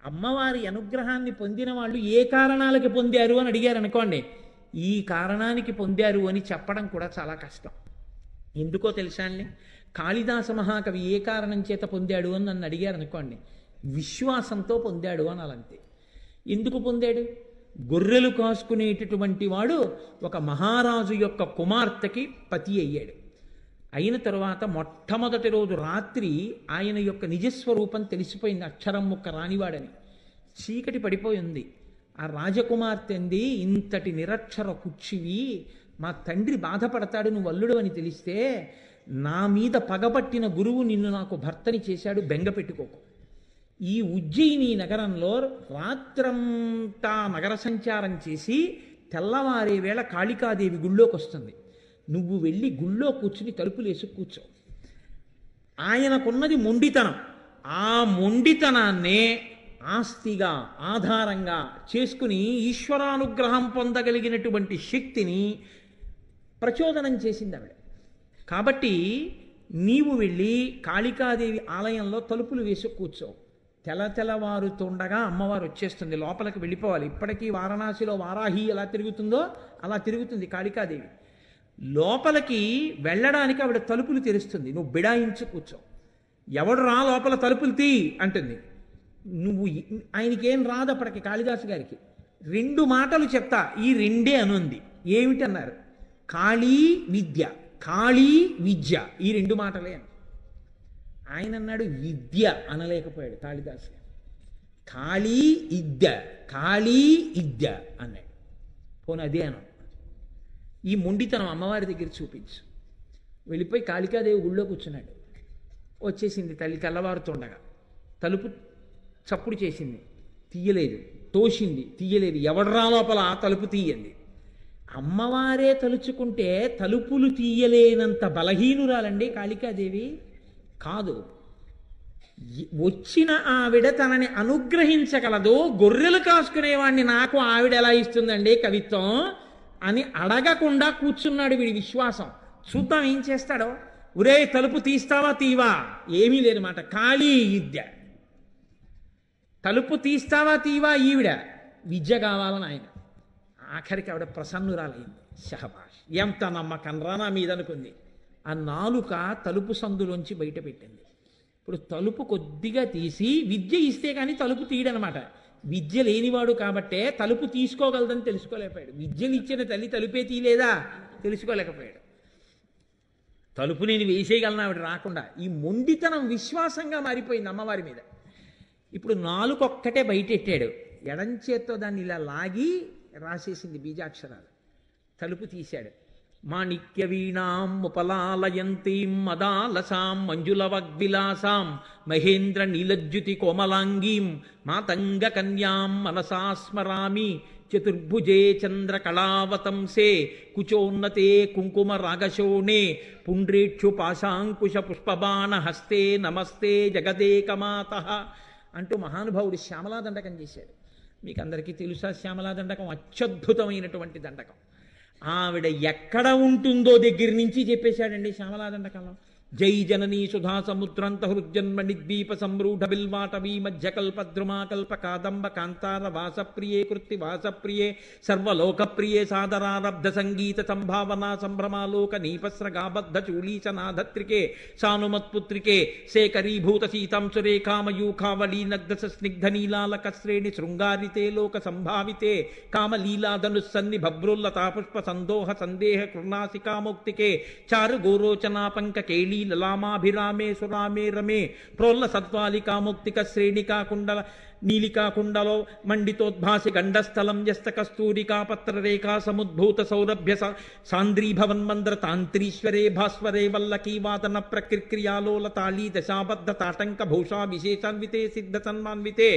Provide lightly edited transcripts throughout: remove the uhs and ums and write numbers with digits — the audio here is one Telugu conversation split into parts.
అమ్మవారి అనుగ్రహాన్ని పొందిన వాళ్ళు ఏ కారణాలకి పొందారు అని అడిగారు అనుకోండి, ఈ కారణానికి పొందారు అని చెప్పడం కూడా చాలా కష్టం. ఎందుకో తెలుసా అండి? కాళిదాస మహాకవి ఏ కారణం చేత పొందాడు అని నన్ను అడిగారు అనుకోండి, విశ్వాసంతో పొందాడు అనాలంతే. ఎందుకు పొందాడు? గొర్రెలు కాసుకునేటటువంటి వాడు ఒక మహారాజు యొక్క కుమార్తెకి పతి అయ్యాడు. అయిన తరువాత మొట్టమొదటి రోజు రాత్రి ఆయన యొక్క నిజస్వరూపం తెలిసిపోయింది, అక్షరం ముక్క రానివాడని. చీకటి పడిపోయింది. ఆ రాజకుమార్తె అంది, ఇంతటి నిరక్షర కుచ్చివి, మా తండ్రి బాధపడతాడు నువ్వు అల్లుడు అని తెలిస్తే, నా మీద పగపట్టిన గురువు నిన్ను నాకు భర్తని చేశాడు, బెంగ పెట్టుకోకు. ఈ ఉజ్జయిని నగరంలో రాత్రంతా నగర సంచారం చేసి తెల్లవారే వేళ కాళికాదేవి గుళ్ళోకి వస్తుంది. నువ్వు వెళ్ళి గుళ్ళో కూర్చుని తలుపులేసి కూర్చో. ఆయనకున్నది మొండితనం. ఆ మొండితనాన్నే ఆస్తిగా ఆధారంగా చేసుకుని ఈశ్వరానుగ్రహం పొందగలిగినటువంటి శక్తిని ప్రచోదనం చేసింది ఆవిడ. కాబట్టి నీవు వెళ్ళి కాళికాదేవి ఆలయంలో తలుపులు వేసి కూర్చో. తెల్లవారుతుండగా అమ్మవారు వచ్చేస్తుంది, లోపలికి వెళ్ళిపోవాలి. ఇప్పటికీ వారణాసిలో వారాహి ఎలా తిరుగుతుందో అలా తిరుగుతుంది కాళికాదేవి. లోపలికి వెళ్ళడానికి ఆవిడ తలుపులు తెరుస్తుంది, నువ్వు బిడాయించి కూర్చో. ఎవడు రా లోపల తలుపులు తీ అంటుంది. నువ్వు ఆయనకేం రాదు అప్పటికి కాళిదాసు గారికి. 2 మాటలు చెప్తా, ఈ 2 అనుంది. ఏమిటన్నారు? కాళీ విద్య, కాళీ విద్య, ఈ 2 మాటలే అని. ఆయన అన్నాడు విద్య అనలేకపోయాడు కాళిదాసు గారు. కాళీ ఇద్య, కాళీ ఇద్య అన్నాడు. పోనీ అదే అనం. ఈ మొండితనం అమ్మవారి దగ్గర చూపించు. వెళ్ళిపోయి కాళికాదేవి గుళ్ళో కూర్చున్నాడు. వచ్చేసింది తల్లి తెల్లవారుతుండగా. తలుపు చప్పుడు చేసింది, తీయలేదు. తోసింది, తీయలేదు. ఎవడరా లోపల తలుపు తీయండి. అమ్మవారే తలుచుకుంటే తలుపులు తీయలేనంత బలహీనురాలండి కాళికాదేవి కాదు. వచ్చిన ఆవిడ తనని అనుగ్రహించగలదు. గొర్రెలు కాసుకునేవాడిని నాకు ఆవిడ ఎలా ఇస్తుందండి కవిత్వం అని అడగకుండా కూర్చున్నాడు వీడి విశ్వాసం. చూద్దాం ఏం చేస్తాడో. ఒరే తలుపు తీస్తావా తీవా? ఏమీ లేదన్నమాట. ఖాళీ విద్య. తలుపు తీస్తావా తీవా ఈవిడ విద్య కావాలని ఆయన. ఆఖరికి ఆవిడ ప్రసన్నురాలైంది. షహబాష్, ఎంత నమ్మకం రా నా మీద అనుకుంది. ఆ నాలుక తలుపు సందులోంచి బయట పెట్టింది. ఇప్పుడు తలుపు కొద్దిగా తీసి విద్య ఇస్తే కానీ తలుపు తీయడనమాట. విద్య లేనివాడు కాబట్టే తలుపు తీసుకోగలదని తెలుసుకోలేకపోయాడు. విద్యలు ఇచ్చిన తల్లి తలుపే తీయలేదా తెలుసుకోలేకపోయాడు. తలుపు నేను వేసేయగలను ఆవిడ రాకుండా. ఈ మొండితనం విశ్వాసంగా మారిపోయింది అమ్మవారి మీద. ఇప్పుడు నాలుకొక్కటే బయటెట్టాడు. ఎడంచేత్తో దాన్ని ఇలా లాగి రాసేసింది బీజాక్షరాలు. తలుపు తీశాడు. మాణిక్య వీణాం ఉపలాలయంతీం మదాలసాం మంజులవగ్విలాసాం మహేంద్ర నీలజ్యుతి కోమలాంగీం మాతంగ కన్యాం మనసా స్మరామి చతుర్భుజే చంద్రకళావతంసే కుచోన్నతే కుంకుమ రాగశోణే పుండ్రేక్షు పాశాంకుశ పుష్పబాణ హస్తే నమస్తే జగదేకమాతః అంటూ మహానుభావుడు శ్యామలా దండకం చేశాడు. మీకు అందరికీ తెలుసా శ్యామలా దండకం అత్యద్భుతమైనటువంటి దండకం. ఆవిడ ఎక్కడ ఉంటుందో దగ్గర నుంచి చెప్పేశాడండి శ్యామలా దండకంలో. జై జననీ సుధా సముద్రంత హృజ్జన్మణి ద్వీప సంరూఢ బిల్వాటవీ మధ్యకల్పద్రుమాకల్ప కాదంబ కాంతార వాసప్రియే కృత్తి వాసప్రియే సర్వలోకప్రియే సాదరారబ్ధ సంగీత సంభావనా సంభ్రమాలోక నీపస్రగాబద్ధ చూలీచనాధత్రికే సానుమత్పుత్రికే శేఖరీభూత సీతాంశురే కామయూఖావళీనగ్ధ స్నిగ్ధ నీలాలక శ్రేణి శృంగారితే లోక సంభావితే కామలీలాధనుస్సన్ని భభ్రుల్లతా పుష్ప సందోహ సందేహ కృణాసికాముక్తికే చారు గోరోచనా పంక కేళీ లలామాభిరామే సురామే రమే ప్రోల్ల సద్వాలికాముక్తిక శ్రేణికా కుండల నీలికా కుండలో మండితోద్భాసి గండస్థలం యస్త కస్తూరికా పత్రరేఖా సముద్భూత సౌరభ్య సాంద్రీభవన్మంద్ర తాంత్రీశ్వరే భాస్వరే వల్లకీ వాదన ప్రక్రియాలోల తాళీ దశాబద్ధ తాటంక భూషా విశేషాన్వితే సిద్ధ సన్మాన్వితే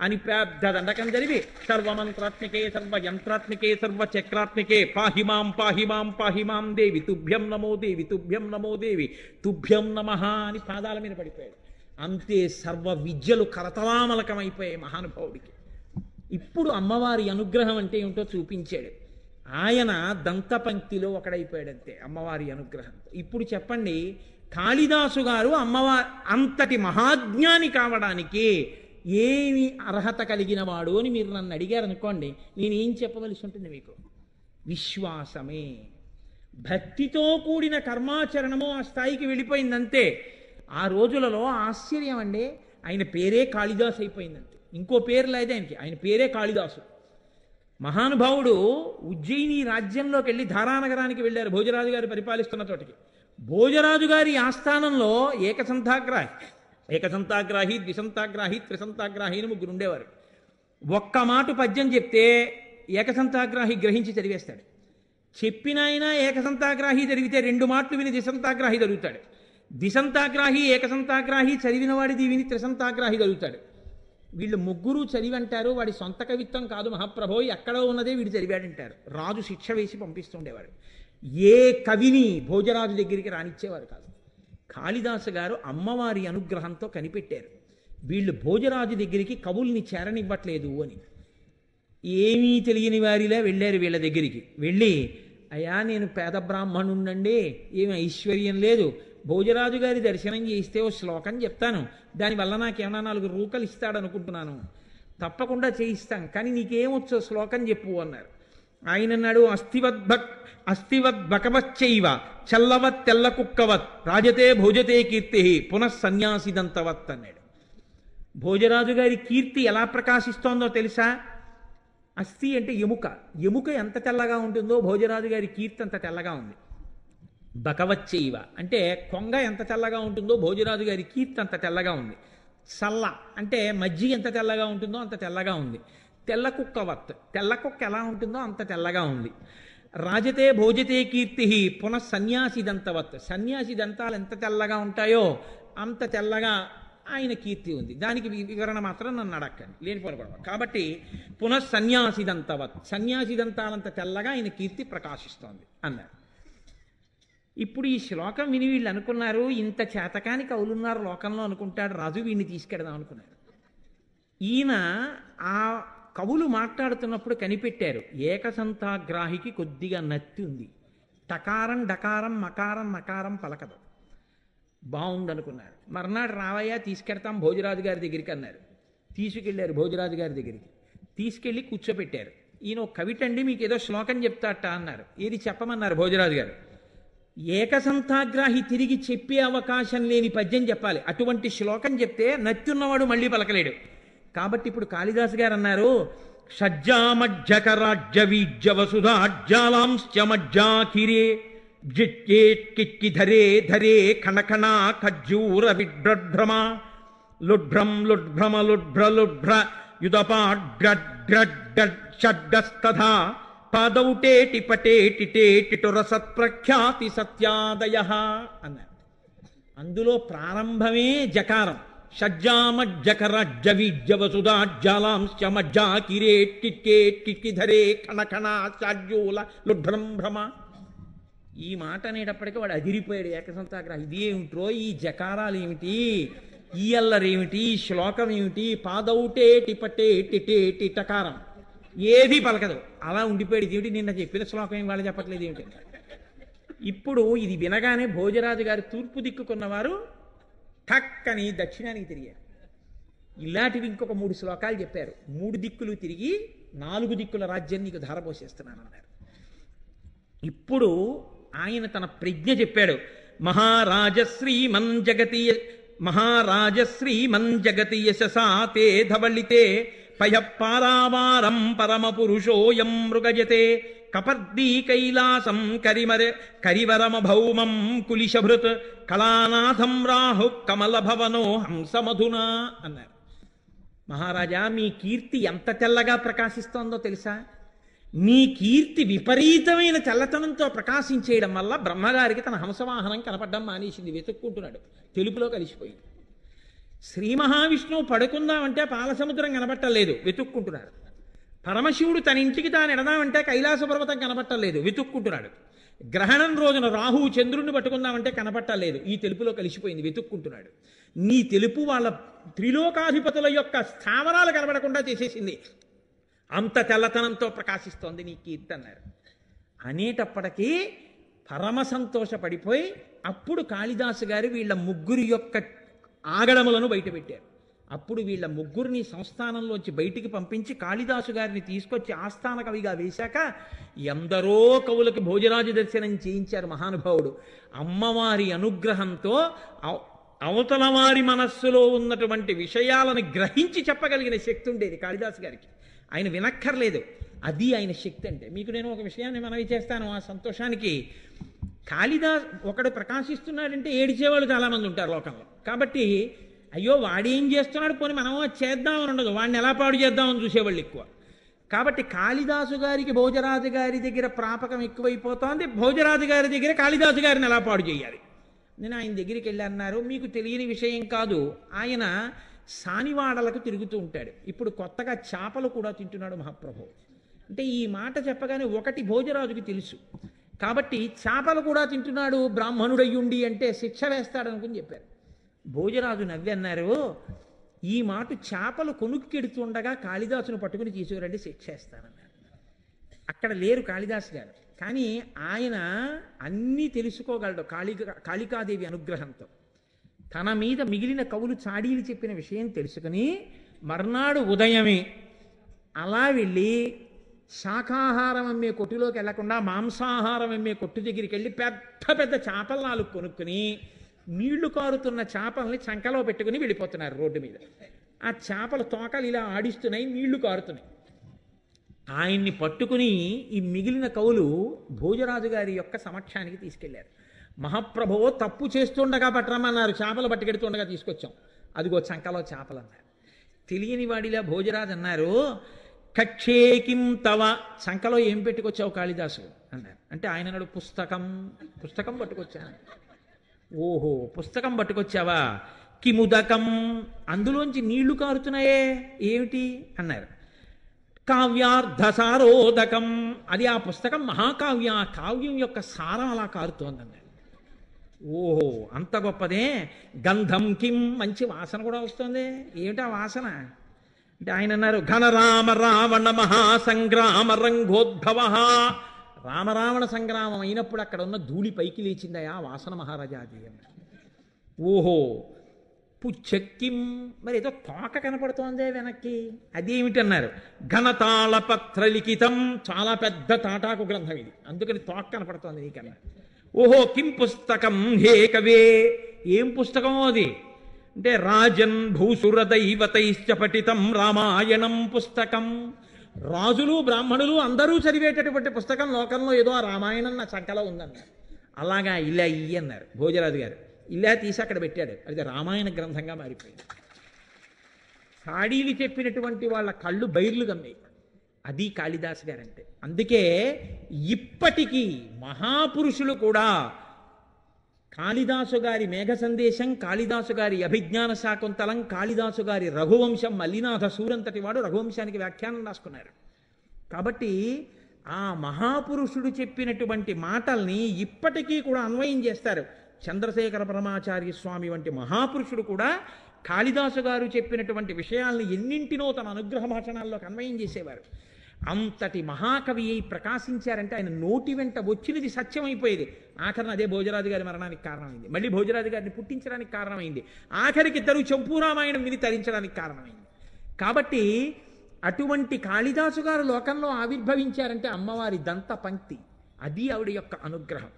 అని పెద్ద దండకం జరివి సర్వమంత్రాత్మికే సర్వయంత్రాత్మికే సర్వచక్రాత్మికే పాహిమాం పాహిమాం పాహిమాం దేవి తుభ్యం నమో దేవి తుభ్యం నమో దేవి తుభ్యం నమః అని పాదాల మీద పడిపోయాడు. అంతే, సర్వ విద్యలు కరతలామలకమైపోయాయి మహానుభావుడికి. ఇప్పుడు అమ్మవారి అనుగ్రహం అంటే ఏమిటో చూపించాడు. ఆయన దంతపంక్తిలో ఒకడైపోయాడంతే అమ్మవారి అనుగ్రహంతో. ఇప్పుడు చెప్పండి, కాళిదాసు గారు అమ్మవారి అంతటి మహాజ్ఞాని కావడానికి ఏమి అర్హత కలిగిన వాడు అని మీరు నన్ను అడిగారు అనుకోండి, నేనేం చెప్పవలసి ఉంటుంది మీకు? విశ్వాసమే. భక్తితో కూడిన కర్మాచరణము ఆ స్థాయికి వెళ్ళిపోయిందంతే. ఆ రోజులలో ఆశ్చర్యం అండి, ఆయన పేరే కాళిదాసు అయిపోయిందంతే. ఇంకో పేరు లేదు ఆయనకి, ఆయన పేరే కాళిదాసు. మహానుభావుడు ఉజ్జయిని రాజ్యంలోకి వెళ్ళి ధారానగరానికి వెళ్ళారు, భోజరాజు గారు పరిపాలిస్తున్న చోటికి. భోజరాజు గారి ఆస్థానంలో ఏకసంతాగ్రాహి, ద్విసంతాగ్రాహి, త్రిసంతాగ్రాహి అని ముగ్గురు ఉండేవారు. ఒక్క మాట పద్యం చెప్తే ఏకసంతాగ్రాహి గ్రహించి చదివేస్తాడు. చెప్పిన ఆయన ఏకసంతాగ్రాహి జరిగితే 2 మాటలు విని ద్విసంతాగ్రాహి జరుగుతాడు. ద్విసంతాగ్రాహి ఏకసంతాగ్రాహి చదివిన వాడిది విని త్రిసంతాగ్రాహి జరుగుతాడు. వీళ్ళు ముగ్గురు చదివి అంటారు, వాడి సొంత కవిత్వం కాదు మహాప్రభో, ఎక్కడో ఉన్నదే వీడు చదివాడంటారు. రాజు శిక్ష వేసి పంపిస్తుండేవాడు. ఏ కవిని భోజరాజు దగ్గరికి రానిచ్చేవారు కాదు. కాళిదాసు గారు అమ్మవారి అనుగ్రహంతో కనిపెట్టారు, వీళ్ళు భోజరాజు దగ్గరికి కవుల్ని చేరనివ్వట్లేదు అని. ఏమీ తెలియని వారిలా వెళ్ళారు వీళ్ళ దగ్గరికి. వెళ్ళి, అయ్యా నేను పేద బ్రాహ్మణుండండి, ఏమి ఐశ్వర్యం లేదు, భోజరాజు గారి దర్శనం చేయిస్తే ఓ శ్లోకం చెప్తాను, దానివల్ల నాకేమన్నా 4 రూకలు ఇస్తాడనుకుంటున్నాను, తప్పకుండా చేయిస్తాం, కానీ నీకేమొచ్చో శ్లోకం చెప్పు అన్నారు. ఆయన అన్నాడు, అస్థివద్భకవచ్చైవ చల్లవత్ తెల్ల కుక్కవత్ రాజతే భోజతే కీర్తి పునఃసన్యాసిదంతవత్ అన్నాడు. భోజరాజు గారి కీర్తి ఎలా ప్రకాశిస్తోందో తెలుసా? అస్థి అంటే ఎముక, ఎముక ఎంత తెల్లగా ఉంటుందో భోజరాజు గారి కీర్తి అంత తెల్లగా ఉంది. బకవచ్చైవ అంటే కొంగ ఎంత తెల్లగా ఉంటుందో భోజరాజు గారి కీర్తి అంత తెల్లగా ఉంది. సల్ల అంటే మజ్జిగ ఎంత తెల్లగా ఉంటుందో అంత తెల్లగా ఉంది. తెల్ల కుక్కవత్, తెల్ల కుక్క ఎలా ఉంటుందో అంత తెల్లగా ఉంది. రాజతే భోజతే కీర్తి పునఃసన్యాసి దంతవత్, సన్యాసి దంతాలు ఎంత తెల్లగా ఉంటాయో అంత తెల్లగా ఆయన కీర్తి ఉంది. దానికి వివరణ మాత్రం నన్ను అడక్కండి, లేనిపోవడం. కాబట్టి పునఃసన్యాసి దంతవత్, సన్యాసి దంతాలంత తెల్లగా ఆయన కీర్తి ప్రకాశిస్తోంది అన్నారు. ఇప్పుడు ఈ శ్లోకం విని వీళ్ళు అనుకున్నారు, ఇంత చేతకాని కవులున్నారు లోకంలో అనుకుంటాడు రాజు, వీడిని తీసుకెడదాం అనుకున్నారు. ఈయన ఆ కవులు మాట్లాడుతున్నప్పుడు కనిపెట్టారు, ఏకసంతాగ్రాహికి కొద్దిగా నత్తి ఉంది, టకారం డకారం మకారం నకారం పలకదు, బాగుందనుకున్నారు. మర్నాడు రావయ్యా తీసుకెడతాం భోజరాజు గారి దగ్గరికి అన్నారు. తీసుకెళ్లారు భోజరాజు గారి దగ్గరికి, తీసుకెళ్ళి కూర్చోపెట్టారు. ఈయన ఒక కవిటండి, మీకు ఏదో శ్లోకం చెప్తాట అన్నారు. ఏది చెప్పమన్నారు భోజరాజు గారు? ఏకసంతాగ్రాహి తిరిగి చెప్పే అవకాశం లేని పద్యం చెప్పాలి. అటువంటి శ్లోకం చెప్తే నత్యున్నవాడు మళ్ళీ పలకలేడు. కాబట్టి ఇప్పుడు కాళిదాసు గారు అన్నారు, షజ్జామజ్జకరాజ్య వీజ్య వసుధాజ్జాలాంశ్చమజ్జాకిరే జిట్యేట్కిక్కి ధరే ఖణఖణా ఖజ్జూర విడ్రభ్రమ లుఢ్రం లుఢ్భ్రమ లుఢ్ర యుధపాడ్డస్తథా పాదౌటేటి పటేటిటేటిటురసత్ప్రఖ్యాతి సత్యాదయ అన్నారు. అందులో ప్రారంభమే జకారం. షజ్జామజ్జకరాజ్య వీజ్య వసుధాజ్జాలాంశ్చమజ్జాకిరేట్కిక్కి ధరే ఖణఖణా షాజ్జూల లుఢ్రం భ్రమ. ఈ మాట అనేటప్పటికీ వాడు అదిరిపోయాడు ఏకసంతాగ్రహం. ఇది ఏమిట్రో, ఈ జకారాలు ఏమిటి, ఈ అల్లరేమిటి, ఈ శ్లోకం ఏమిటి, పాదౌటేటి పటేటిటేటి టకారం ఏది పలకదు, అలా ఉండిపోయాడు. ఏమిటి నిన్న చెప్పిన శ్లోకం ఏం వాళ్ళు చెప్పట్లేదు ఏమిటి? ఇప్పుడు ఇది వినగానే భోజరాజు గారు తూర్పు దిక్కుకున్నవారు ఠక్కని దక్షిణానికి తిరిగారు. ఇలాంటివి ఇంకొక 3 శ్లోకాలు చెప్పారు. 3 దిక్కులు తిరిగి 4 దిక్కుల రాజ్యం నీకు ధారపోసేస్తున్నాను అన్నారు. ఇప్పుడు ఆయన తన ప్రజ్ఞ చెప్పాడు. మహారాజశ్రీమన్ జగతి యశసా తే ధవళితే పయఃపారావారం పరమపురుషోయం మృగజతే కపర్దీ కైలాసం కరివరమ భౌమం కులిశభృత్ కళానాథం రాహు కమలభవనో హంసమధునా అన్నారు. మహారాజా, మీ కీర్తి ఎంత తెల్లగా ప్రకాశిస్తోందో తెలుసా? మీ కీర్తి విపరీతమైన తెల్లతనంతో ప్రకాశించేయడం వల్ల బ్రహ్మగారికి తన హంసవాహనం కనపడ్డం మానేసింది, వెతుక్కుంటున్నాడు, తెలుపులో కలిసిపోయింది. శ్రీ మహావిష్ణువు పడుకుందామంటే పాలసముద్రం కనపట్టలేదు, వెతుక్కుంటున్నాడు. పరమశివుడు తన ఇంటికి తాను ఎడదామంటే కైలాస పర్వతం కనపట్టలేదు, వెతుక్కుంటున్నాడు. గ్రహణం రోజున రాహువు చంద్రుణ్ణి పట్టుకుందామంటే కనపట్టలేదు, ఈ తెలుపులో కలిసిపోయింది, వెతుక్కుంటున్నాడు. నీ తెలుపు వాళ్ళ త్రిలోకాధిపతుల యొక్క స్థావరాలు కనపడకుండా చేసేసింది, అంత తెల్లతనంతో ప్రకాశిస్తోంది నీ కీర్తి అన్నారు. అనేటప్పటికీ పరమ సంతోషపడిపోయి అప్పుడు కాళిదాసు గారు వీళ్ళ ముగ్గురి యొక్క ఆగడములను బయటపెట్టారు. అప్పుడు వీళ్ళ ముగ్గురిని సంస్థానంలోంచి బయటికి పంపించి కాళిదాసు గారిని తీసుకొచ్చి ఆస్థాన కవిగా వేశాక ఎందరో కవులకు భోజరాజు దర్శనం చేయించారు మహానుభావుడు. అమ్మవారి అనుగ్రహంతో అవతల వారి మనస్సులో ఉన్నటువంటి విషయాలను గ్రహించి చెప్పగలిగిన శక్తి ఉండేది కాళిదాసు గారికి. ఆయన వినక్కర్లేదు, అది ఆయన శక్తి అంటే. మీకు నేను ఒక విషయాన్ని మనవి చేస్తాను. ఆ సంతోషానికి కాళిదాస్ ఒకడు ప్రకాశిస్తున్నాడంటే ఏడిచేవాళ్ళు చాలామంది ఉంటారు లోకంలో. కాబట్టి అయ్యో వాడేం చేస్తున్నాడు, పోనీ మనం చేద్దామని ఉండదు, వాడిని ఎలా పాడు చేద్దామని చూసేవాళ్ళు ఎక్కువ. కాబట్టి కాళిదాసు గారికి భోజరాజు గారి దగ్గర ప్రాపకం ఎక్కువైపోతోంది, భోజరాజు గారి దగ్గర కాళిదాసు గారిని ఎలా పాడు చేయాలి. నేను ఆయన దగ్గరికి వెళ్ళి అన్నారు, మీకు తెలియని విషయం కాదు, ఆయన సానివాడలకు తిరుగుతూ ఉంటాడు. ఇప్పుడు కొత్తగా చేపలు కూడా తింటున్నాడు మహాప్రభు అంటే. ఈ మాట చెప్పగానే ఒకటి భోజరాజుకి తెలుసు, కాబట్టి చేపలు కూడా తింటున్నాడు బ్రాహ్మణుడయ్యుండి అంటే శిక్ష వేస్తాడనుకుని చెప్పారు. భోజరాజు నవ్వి అన్నారు, ఈ మాట చేపలు కొనుక్కెడుతుండగా కాళిదాసును పట్టుకుని తీసుకురండి, శిక్ష వేస్తానన్నారు. అక్కడ లేరు కాళిదాసు గారు, కానీ ఆయన అన్నీ తెలుసుకోగలడు కాళికాదేవి అనుగ్రహంతో. తన మీద మిగిలిన కవులు చాడీలు చెప్పిన విషయం తెలుసుకుని మర్నాడు ఉదయమే అలా వెళ్ళి శాకాహారం అమ్మే కొట్టులోకి వెళ్లకుండా మాంసాహారం అమ్మే కొట్టు దగ్గరికి వెళ్ళి పెద్ద పెద్ద చేపలు 4 కొనుక్కుని నీళ్లు కారుతున్న చేపల్ని చంకలో పెట్టుకుని వెళ్ళిపోతున్నారు రోడ్డు మీద. ఆ చేపల తోకలు ఇలా ఆడిస్తున్నాయి, నీళ్లు కారుతున్నాయి. ఆయన్ని పట్టుకుని ఈ మిగిలిన కవులు భోజరాజు గారి యొక్క సమక్షానికి తీసుకెళ్లారు. మహాప్రభువో తప్పు చేస్తుండగా పట్టరమన్నారు, చేపలు పట్టుకెడుతుండగా తీసుకొచ్చాం, అదిగో చంకలో చేపలు అన్నారు. తెలియని వాడిలా భోజరాజు అన్నారు, కక్షేకిం తవ, చంకలో ఏం పెట్టుకొచ్చావు కాళిదాసు అన్నారు. అంటే ఆయన అన్నాడు, పుస్తకం పట్టుకొచ్చాను. ఓహో పుస్తకం పట్టుకొచ్చావా, కిముదకం, అందులోంచి నీళ్లు కారుతున్నాయే ఏమిటి అన్నారు. కావ్యార్థసారోదకం, అది ఆ పుస్తకం మహాకావ్య, ఆ కావ్యం యొక్క సారం అలా కారుతోందన్నారు. ఓహో అంత గొప్పదే. గంధం కిం, మంచి వాసన కూడా వస్తుంది, ఏమిటా వాసన అంటే ఆయన అన్నారు, ఘనరామ రావణ మహాసంగ్రామ రంగోద్భవ, రామరావణ సంగ్రామం అయినప్పుడు అక్కడ ఉన్న ధూళి పైకి లేచిందయా వాసన మహారాజాది అన్నారు. ఓహో పుచ్చక్కిం, మరి ఏదో తోక కనపడుతోందే వెనక్కి, అదేమిటన్నారు. ఘనతాళపత్ర లిఖితం, చాలా పెద్ద తాటాకు గ్రంథం ఇది, అందుకని తోక కనపడుతోంది నీకన్నా. ఓహో కిం పుస్తకం హే కవే, ఏం పుస్తకం అది అంటే రాజన్ భూసుర దైవతైశ్చ పఠితం రామాయణం పుస్తకం, రాజులు బ్రాహ్మణులు అందరూ చదివేటటువంటి పుస్తకం లోకంలో ఏదో ఆ రామాయణం నా చంకలో ఉందన్నారు. అలాగా ఇలా ఇయ్యి అన్నారు భోజరాజు గారు. ఇలా తీసి అక్కడ పెట్టాడు, అది రామాయణ గ్రంథంగా మారిపోయింది. చాడీలు చెప్పినటువంటి వాళ్ళ కళ్ళు బైర్లు గమ్మాయి, అది కాళిదాసు గారంటే. అందుకే ఇప్పటికీ మహాపురుషులు కూడా కాళిదాసు గారి మేఘ సందేశం, కాళిదాసు గారి అభిజ్ఞాన శాకుంతలం, కాళిదాసు గారి రఘువంశం, మల్లినాథ సూరంతటి వాడు రఘువంశానికి వ్యాఖ్యానం రాసుకున్నారు. కాబట్టి ఆ మహాపురుషుడు చెప్పినటువంటి మాటల్ని ఇప్పటికీ కూడా అన్వయం చేస్తారు. చంద్రశేఖర పరమాచార్య స్వామి వంటి మహాపురుషుడు కూడా కాళిదాసు గారు చెప్పినటువంటి విషయాల్ని ఎన్నింటినో తన అనుగ్రహ భాషణాల్లోకి అన్వయం చేసేవారు. అంతటి మహాకవి అయి ప్రకాశించారంటే ఆయన నోటి వెంట వచ్చినది సత్యమైపోయేది. ఆఖరణ అదే భోజరాజు గారి మరణానికి కారణమైంది, మళ్ళీ భోజరాజు గారిని పుట్టించడానికి కారణమైంది, ఆఖరికి ఇద్దరు చంపూరామాయణం విని తరించడానికి కారణమైంది. కాబట్టి అటువంటి కాళిదాసు గారు లోకంలో ఆవిర్భవించారంటే అమ్మవారి దంత పంక్తి, అది ఆవిడ యొక్క అనుగ్రహం.